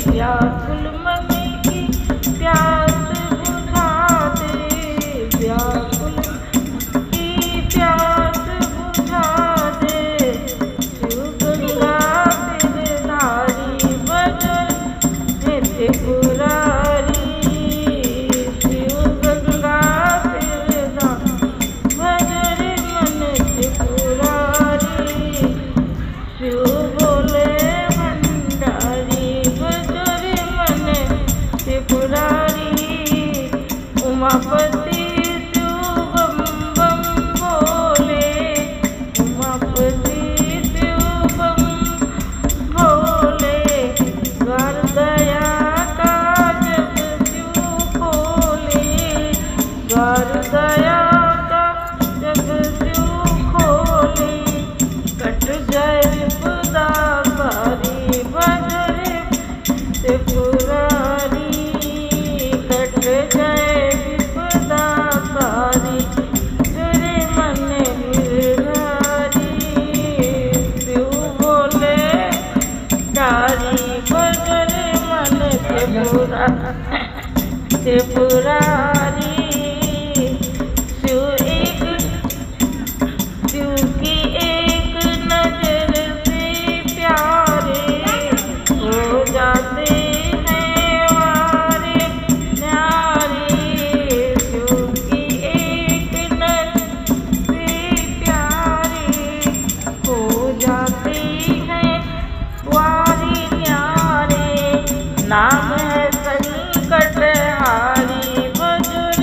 व्याकुल मन की प्यास बुझा दे, व्याकुल की प्यास बुझा दे। शिव गंगा गिरधारी भजन नित्य पुरारी, शिव गंगा गिरधारी भजन मन त्रिपुरारी। शिव बोले भंडारी भजन मन त्रिपुरारी। उमापति शिव बम बम बोले, उमापति शिव बम बोले। द्वार दया का जब शिव खोले, द्वार दया का जब शिव खोले। कट जाए विपदा भारी भजन त्रिपुरारी, कट जाए विपदा भारी तेरे मन गिरधारी। शिव बोले तारी भजन मन त्रिपुरारी। शिव की एक नजर से प्यारे हो जाते हैं वारे न्यारे। शिव की एक नजर से प्यारे हो जाते हैं वारे न्यारे। नाम है संकटहारी भजन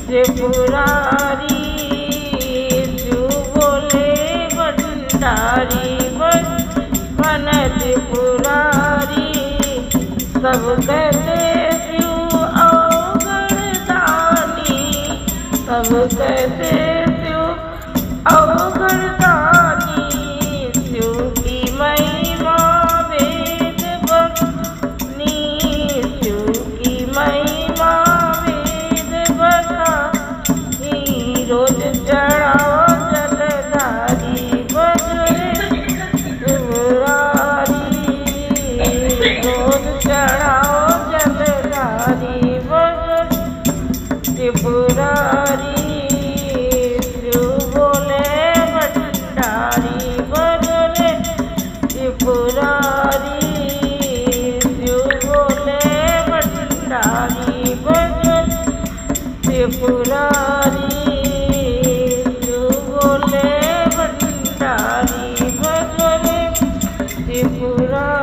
त्रिपुरारी। भंडारी मन त्रिपुरारी। सब कहते शिव अवघड़दानी, सब कहते शिव अवघड़दानी। शिव की महिमा वेद बखानी, शिव की महिमा वेद बखानी। रोज चढ़ाओ जलधारी चढ़ाओ जलधारी भजन त्रिपुरारी। शिव बोले भंडारी भजन त्रिपुरारी, शिव बोले भंडारी भजन त्रिपुरारी, शिव बोले भंडारी भजन त्रिपुरारी।